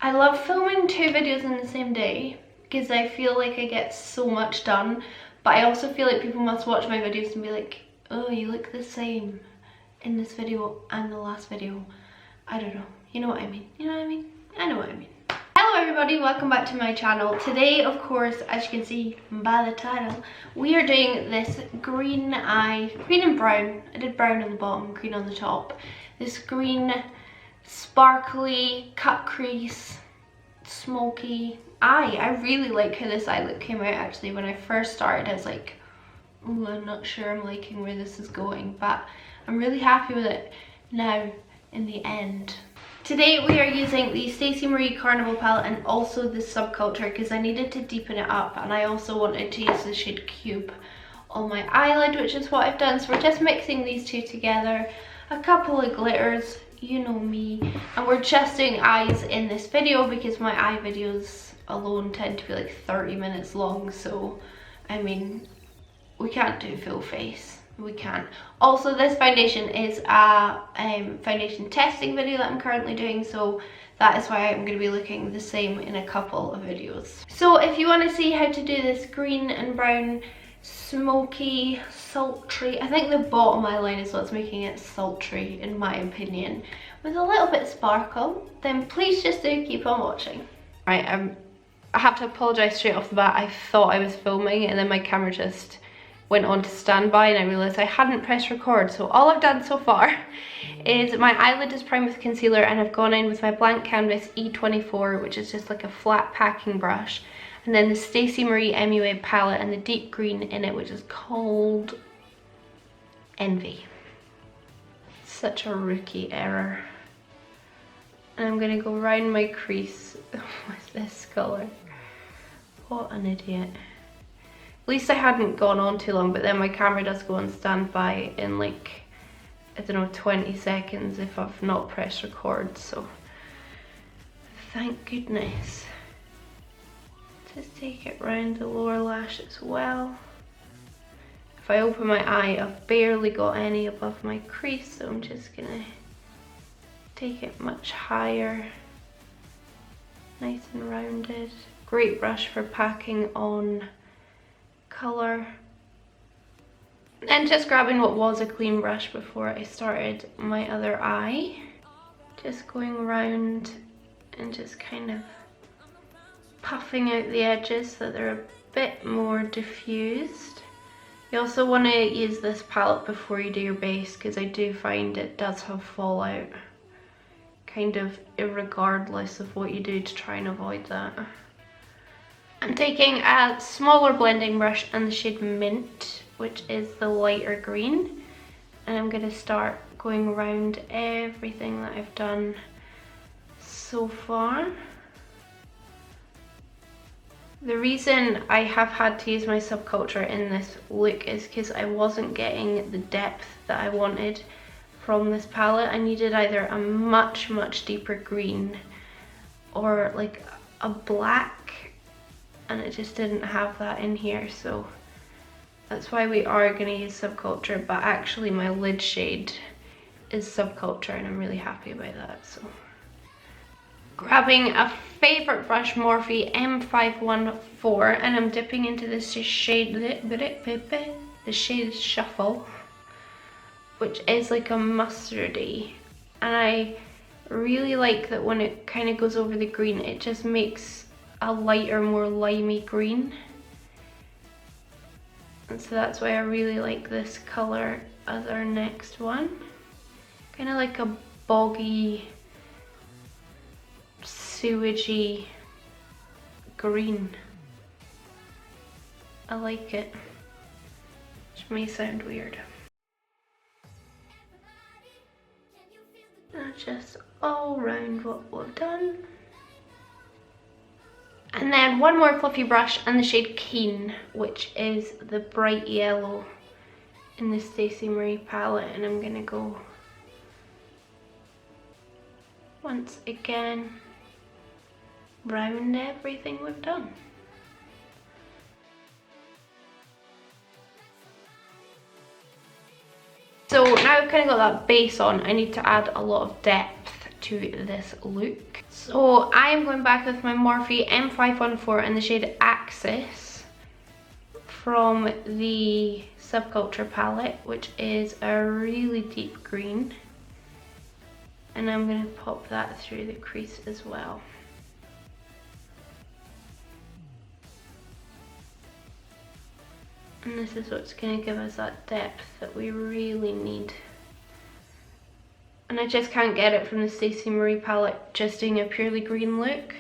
I love filming 2 videos in the same day because I feel like I get so much done, but I also feel like people must watch my videos and be like, oh, you look the same in this video and the last video. I don't know, you know what I mean, you know what I mean? I know what I mean. Hello everybody, welcome back to my channel. Today, of course, as you can see by the title, we are doing this green and brown. I did brown on the bottom, green on the top. This green, sparkly, cut crease, smoky eye. I really like how this eye look came out actually. When I first started, I was like, oh, I'm not sure I'm liking where this is going, but I'm really happy with it now in the end. Today we are using the Stacey Marie Carnival palette and also the Subculture because I needed to deepen it up, and I also wanted to use the shade Cube on my eyelid, which is what I've done. So we're just mixing these two together, a couple of glitters, you know me, and we're just doing eyes in this video because my eye videos alone tend to be like 30 minutes long, so I mean, we can't do full face. We can't. Also, this foundation is a foundation testing video that I'm currently doing, so that is why I'm going to be looking the same in a couple of videos. So if you want to see how to do this green and brown smoky, sultry, I think the bottom eyeline is what's making it sultry in my opinion, with a little bit of sparkle, then please just do keep on watching. Right, I have to apologise straight off the bat. I thought I was filming and then my camera just went on to standby and I realised I hadn't pressed record. So all I've done so far is my eyelid is primed with concealer, and I've gone in with my blank canvas E24, which is just like a flat packing brush, and then the Stacey Marie MUA palette and the deep green in it, which is called Envy. Such a rookie error. And I'm gonna go round my crease with this colour. What an idiot. At least I hadn't gone on too long, but then my camera does go on standby in like, I don't know, 20 seconds if I've not pressed record, so thank goodness. Just take it round the lower lash as well. If I open my eye, I've barely got any above my crease, so I'm just gonna take it much higher. Nice and rounded. Great brush for packing on colour. And just grabbing what was a clean brush before I started my other eye. Just going around and just kind of puffing out the edges so that they're a bit more diffused. You also want to use this palette before you do your base because I do find it does have fallout, kind of irregardless of what you do to try and avoid that. I'm taking a smaller blending brush and the shade Mint, which is the lighter green, and I'm going to start going around everything that I've done so far. The reason I have had to use my Subculture in this look is because I wasn't getting the depth that I wanted from this palette. I needed either a much deeper green or like a black, and it just didn't have that in here, so that's why we are going to use Subculture, but actually my lid shade is Subculture and I'm really happy about that. So grabbing a favourite brush, Morphe M514, and I'm dipping into this shade, the shade Shuffle, which is like a mustardy, and I really like that when it kind of goes over the green, it just makes a lighter, more limey green, and so that's why I really like this colour as our next one. Kind of like a boggy, sewagey green. I like it, which may sound weird. That's just all round what we've done. And then one more fluffy brush and the shade Keen, which is the bright yellow in the Stacey Marie palette, and I'm gonna go once again round everything we've done. So now I've kind of got that base on, I need to add a lot of depth to this look. So I am going back with my Morphe M514 in the shade Axis from the Subculture palette, which is a really deep green. And I'm going to pop that through the crease as well. And this is what's going to give us that depth that we really need. And I just can't get it from the Stacey Marie palette, just doing a purely green look.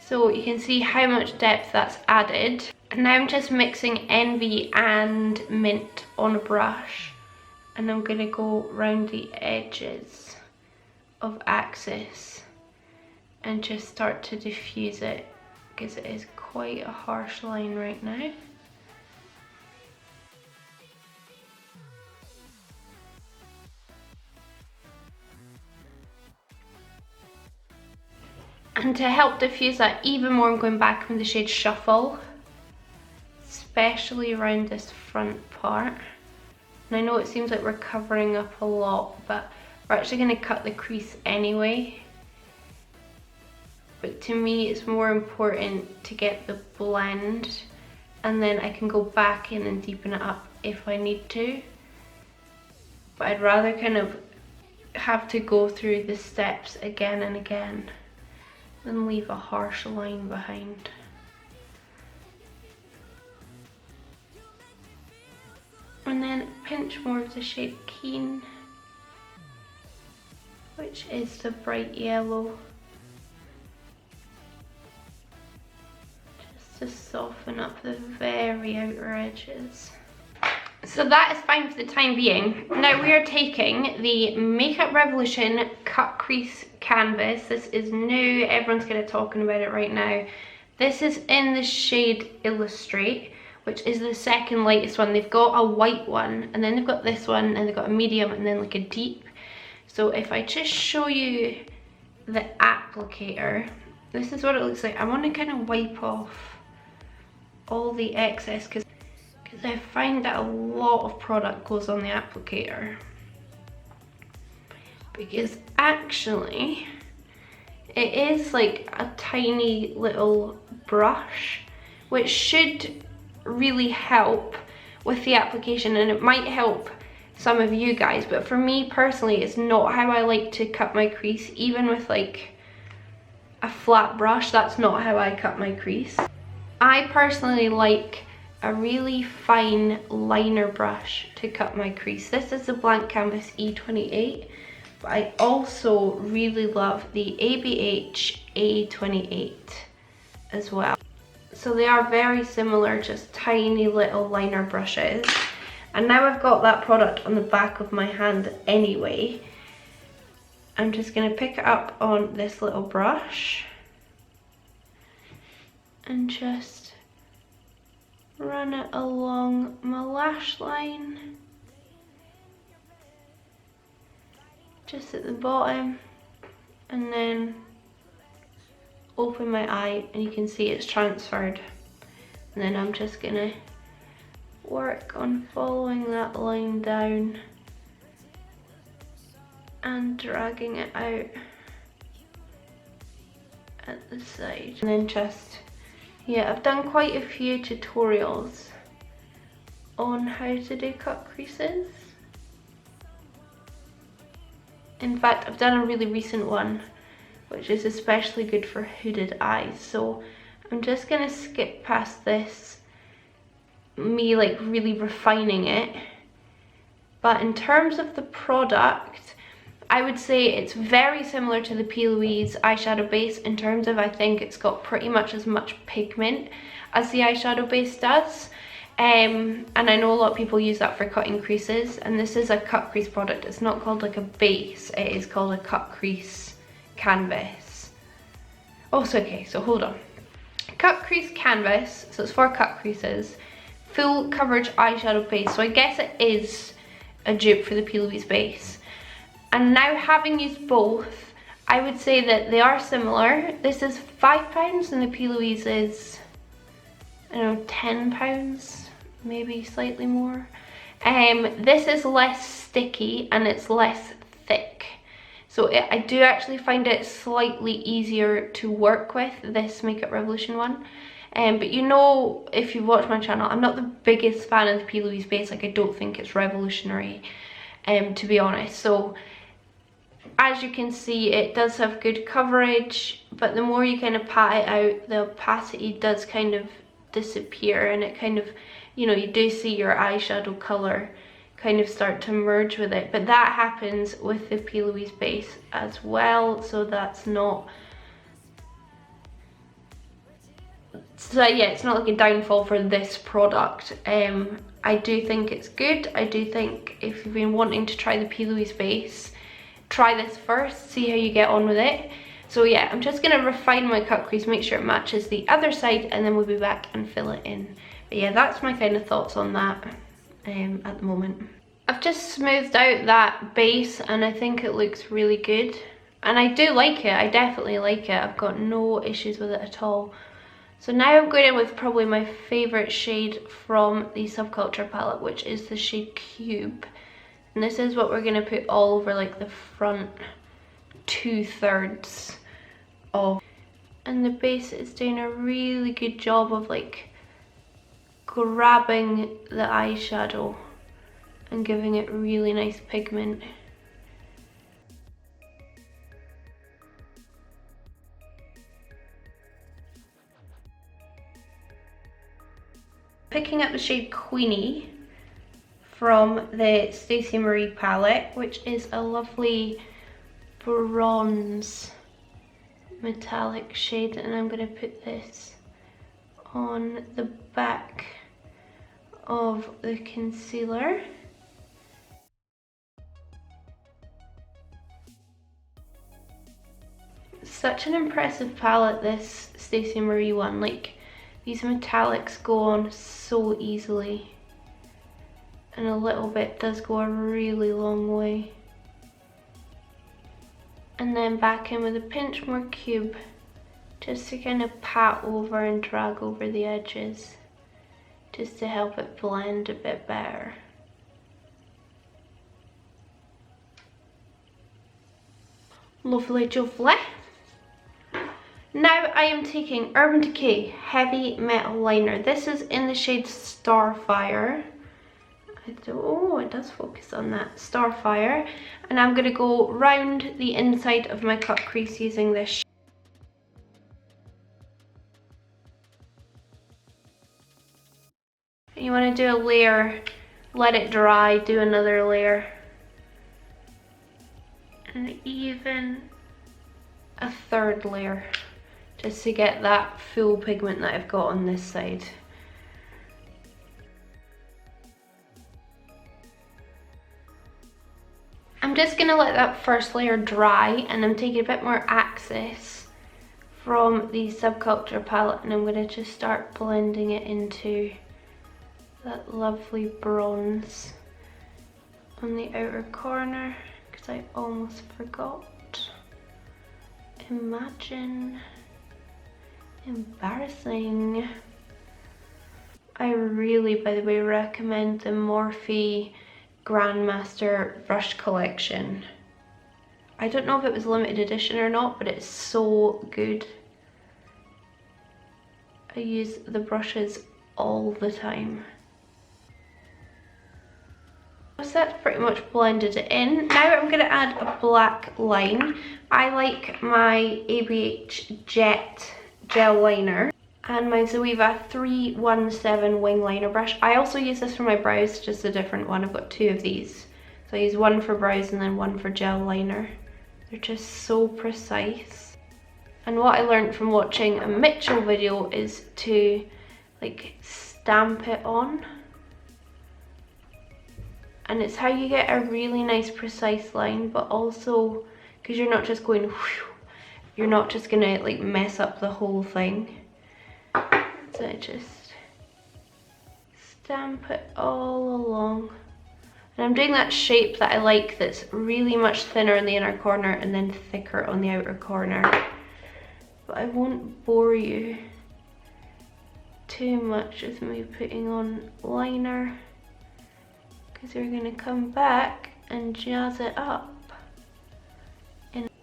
So you can see how much depth that's added. And now I'm just mixing Envy and Mint on a brush. And I'm going to go around the edges of Axis and just start to diffuse it, because it is quite a harsh line right now. And to help diffuse that even more, I'm going back with the shade Shuffle, especially around this front part. And I know it seems like we're covering up a lot, but we're actually going to cut the crease anyway. But to me it's more important to get the blend, and then I can go back in and deepen it up if I need to. But I'd rather kind of have to go through the steps again and again than leave a harsh line behind. And then pinch more of the shade Keen, which is the bright yellow, just to soften up the very outer edges. So that is fine for the time being. Now we are taking the Makeup Revolution Cut Crease canvas. This is new, everyone's kind of talking about it right now. This is in the shade Illustrate, which is the second lightest one. They've got a white one, and then they've got this one, and they've got a medium, and then like a deep. So if I just show you the applicator, this is what it looks like. I want to kind of wipe off all the excess, because I find that a lot of product goes on the applicator. Because actually, it is like a tiny little brush, which should really help with the application, and it might help some of you guys, but for me personally, it's not how I like to cut my crease. Even with like a flat brush, that's not how I cut my crease. I personally like a really fine liner brush to cut my crease. This is the Blank Canvas E28, but I also really love the ABH A28 as well. So they are very similar, just tiny little liner brushes. And now I've got that product on the back of my hand anyway, I'm just going to pick it up on this little brush and just run it along my lash line, just at the bottom, and then open my eye and you can see it's transferred. And then I'm just gonna work on following that line down and dragging it out at the side. And then just, yeah, I've done quite a few tutorials on how to do cut creases. In fact, I've done a really recent one which is especially good for hooded eyes, so I'm just gonna skip past this, me like really refining it. But in terms of the product, I would say it's very similar to the P. Louise eyeshadow base in terms of, I think it's got pretty much as much pigment as the eyeshadow base does. And I know a lot of people use that for cutting creases, and this is a cut crease product. It's not called like a base, it is called a cut crease canvas. Oh, so okay, so hold on. Cut crease canvas, so it's for cut creases, full coverage eyeshadow base. So I guess it is a dupe for the P. Louise base. And now, having used both, I would say that they are similar. This is £5 and the P. Louise is, I don't know, £10, maybe slightly more. This is less sticky and it's less thick. So I do actually find it slightly easier to work with, this Makeup Revolution one. But you know, if you've watched my channel, I'm not the biggest fan of the P. Louise base. Like, I don't think it's revolutionary, to be honest. So as you can see, it does have good coverage, but the more you kind of pat it out, the opacity does kind of disappear, and it kind of, you know, you do see your eyeshadow colour kind of start to merge with it. But that happens with the P. Louise base as well, so that's not, so yeah, it's not like a downfall for this product. I do think it's good. I do think if you've been wanting to try the P. Louise base, try this first, see how you get on with it. So yeah, I'm just going to refine my cut crease, make sure it matches the other side, and then we'll be back and fill it in. But yeah, that's my kind of thoughts on that at the moment. I've just smoothed out that base and I think it looks really good. And I do like it, I definitely like it. I've got no issues with it at all. So now I'm going in with probably my favourite shade from the Subculture palette, which is the shade Cube. And this is what we're going to put all over like the front 2/3 of. And the base is doing a really good job of like grabbing the eyeshadow and giving it really nice pigment. Picking up the shade Queenie from the Stacey Marie palette, which is a lovely bronze metallic shade, and I'm going to put this on the back of the concealer. Such an impressive palette, this Stacey Marie one. Like, these metallics go on so easily, and a little bit does go a really long way. And then back in with a pinch more Cube, just to kind of pat over and drag over the edges, just to help it blend a bit better. Lovely jubbly. Now I am taking Urban Decay Heavy Metal Liner. This is in the shade Starfire. Oh, it does focus on that, Starfire. And I'm going to go round the inside of my cut crease using this. You want to do a layer, let it dry, do another layer, and even a third layer, just to get that full pigment that I've got on this side. I'm just going to let that first layer dry, and I'm taking a bit more Axis from the Subculture palette, and I'm going to just start blending it into that lovely bronze on the outer corner, because I almost forgot. Imagine. Embarrassing. I really, by the way, recommend the Morphe Grandmaster brush collection. I don't know if it was limited edition or not, but it's so good. I use the brushes all the time. So that's pretty much blended it in. Now I'm going to add a black line. I like my ABH Jet gel liner and my Zoeva 317 wing liner brush. I also use this for my brows, just a different one. I've got two of these. So I use one for brows and then one for gel liner. They're just so precise. And what I learned from watching a Mitchell video is to like stamp it on. And it's how you get a really nice precise line, but also because you're not just going whew, you're not just gonna like mess up the whole thing. So I just stamp it all along. And I'm doing that shape that I like, that's really much thinner in the inner corner and then thicker on the outer corner. But I won't bore you too much with me putting on liner, because we're going to come back and jazz it up.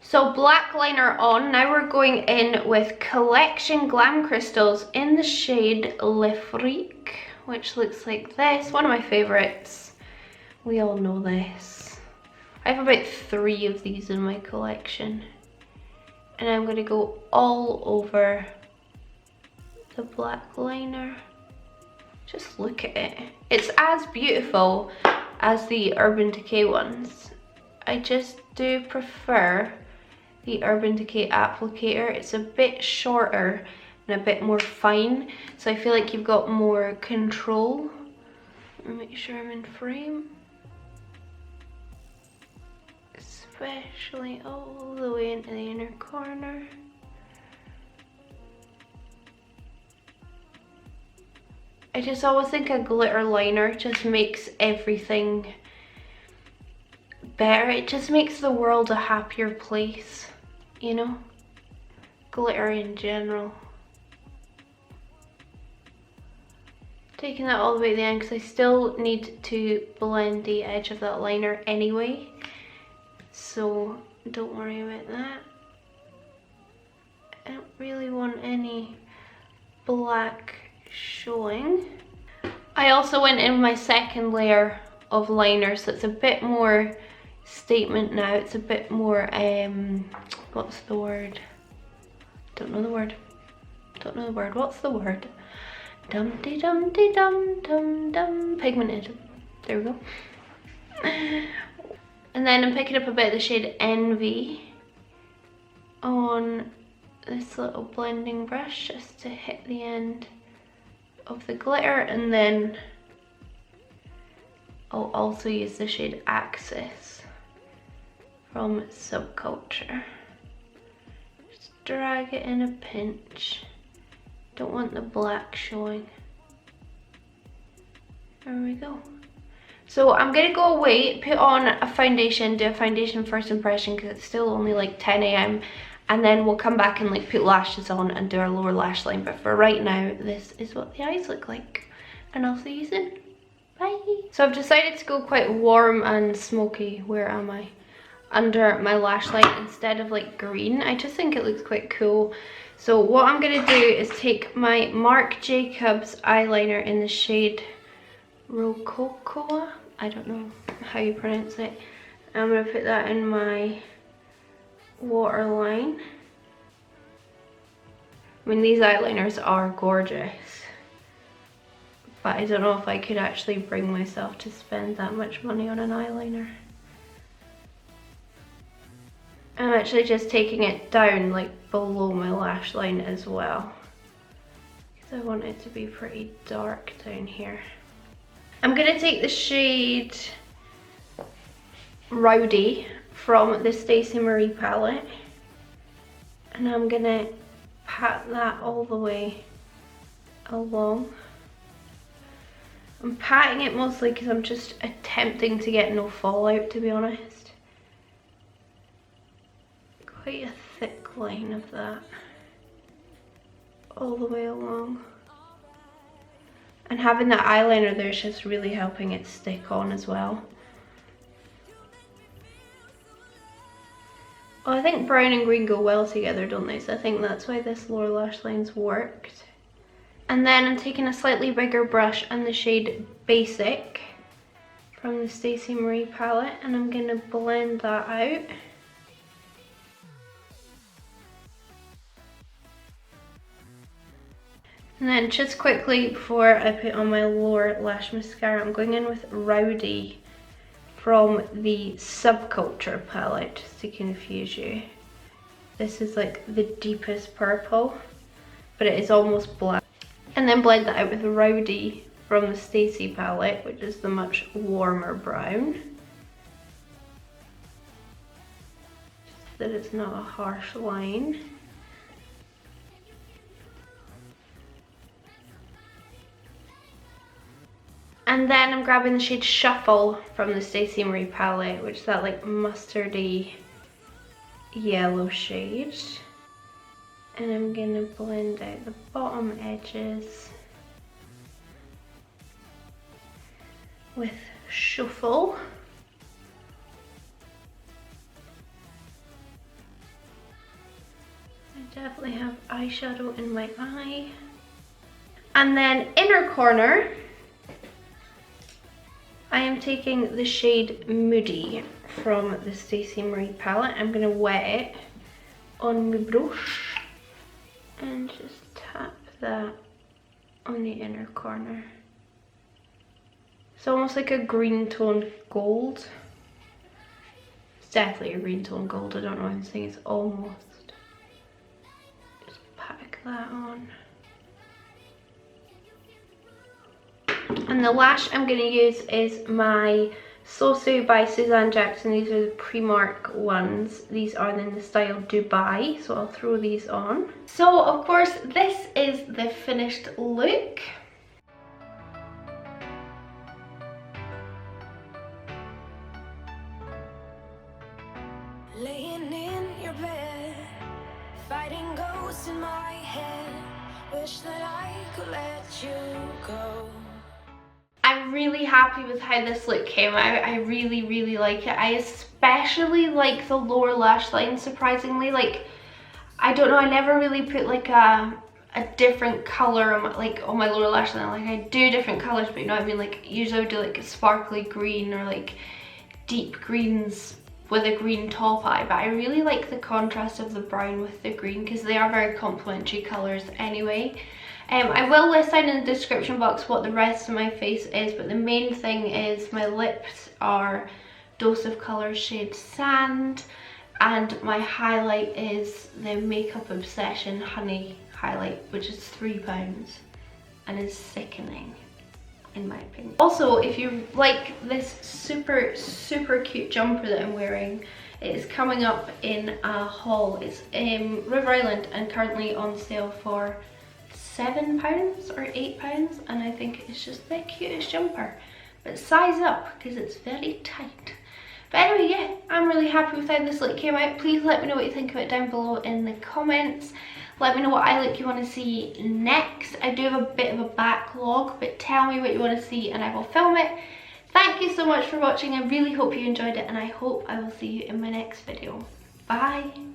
So black liner on, now we're going in with Collection Glam Crystals in the shade Le Freak, which looks like this, one of my favourites. We all know this. I have about 3 of these in my collection. And I'm going to go all over the black liner. Just look at it. It's as beautiful as the Urban Decay ones. I just do prefer the Urban Decay applicator. It's a bit shorter and a bit more fine, so I feel like you've got more control. Let me make sure I'm in frame. Especially all the way into the inner corner. I just always think a glitter liner just makes everything better. It just makes the world a happier place, you know? Glitter in general. Taking that all the way to the end because I still need to blend the edge of that liner anyway. So don't worry about that. I don't really want any black showing. I also went in my second layer of liner, so it's a bit more statement now. It's a bit more what's the word? Don't know the word. Don't know the word. What's the word? Dumpty dumpty dum dum dum. Pigmented. There we go. And then I'm picking up a bit of the shade Envy on this little blending brush just to hit the end of the glitter, and then I'll also use the shade Axis from Subculture. Just drag it in a pinch. Don't want the black showing. There we go. So I'm gonna go away, put on a foundation, do a foundation first impression because it's still only like 10 AM, and then we'll come back and like put lashes on and do our lower lash line. But for right now, this is what the eyes look like, and I'll see you soon. Bye. So I've decided to go quite warm and smoky. Where am I? Under my lash line instead of like green. I just think it looks quite cool. So what I'm gonna do is take my Marc Jacobs eyeliner in the shade Rococo. I don't know how you pronounce it. I'm gonna put that in my waterline. I mean, these eyeliners are gorgeous, but I don't know if I could actually bring myself to spend that much money on an eyeliner. I'm actually just taking it down like below my lash line as well, because I want it to be pretty dark down here. I'm gonna take the shade Rowdy from the Stacey Marie palette, and I'm gonna pat that all the way along. I'm patting it mostly because I'm just attempting to get no fallout, to be honest. Quite a thick line of that all the way along. And having that eyeliner there is just really helping it stick on as well. Oh, I think brown and green go well together, don't they? So I think that's why this lower lash line's worked. And then I'm taking a slightly bigger brush and the shade Basic from the Stacey Marie palette, and I'm gonna blend that out. And then just quickly before I put on my lower lash mascara, I'm going in with Rowdy from the Subculture palette, just to confuse you. This is like the deepest purple, but it is almost black. And then blend that out with Rowdy from the Stacey palette, which is the much warmer brown. Just so that it's not a harsh line. And then I'm grabbing the shade Shuffle from the Stacey Marie palette, which is that like mustardy yellow shade. And I'm gonna blend out the bottom edges with Shuffle. I definitely have eyeshadow in my eye. And then inner corner, I am taking the shade Moody from the Stacey Marie palette. I'm going to wet it on my brush and just tap that on the inner corner. It's almost like a green toned gold. It's definitely a green toned gold, I don't know why I'm saying it's almost. Just pack that on. And the lash I'm going to use is my Sosu by Suzanne Jackson. These are the Primark ones. These are in the style Dubai, so I'll throw these on. So of course this is the finished look. Laying in your bed, fighting ghosts in my head, wish that I could let you go. I'm really happy with how this look came out. I really like it. I especially like the lower lash line, surprisingly. Like, I don't know, I never really put like a different colour on my lower lash line. Like, I do different colours, but you know what I mean? Like, usually I would do like a sparkly green or like deep greens with a green top eye, but I really like the contrast of the brown with the green because they are very complementary colours anyway. I will list down in the description box what the rest of my face is, but the main thing is my lips are Dose of Colour shade Sand, and my highlight is the Makeup Obsession Honey highlight, which is £3 and is sickening in my opinion. Also, if you like this super cute jumper that I'm wearing, it is coming up in a haul. It's in River Island and currently on sale for £7 or £8, and I think it's just the cutest jumper. But size up because it's very tight. But anyway, yeah, I'm really happy with how this look came out. Please let me know what you think of it down below in the comments. Let me know what eye look you want to see next. I do have a bit of a backlog, but tell me what you want to see and I will film it. Thank you so much for watching. I really hope you enjoyed it, and I hope I will see you in my next video. Bye!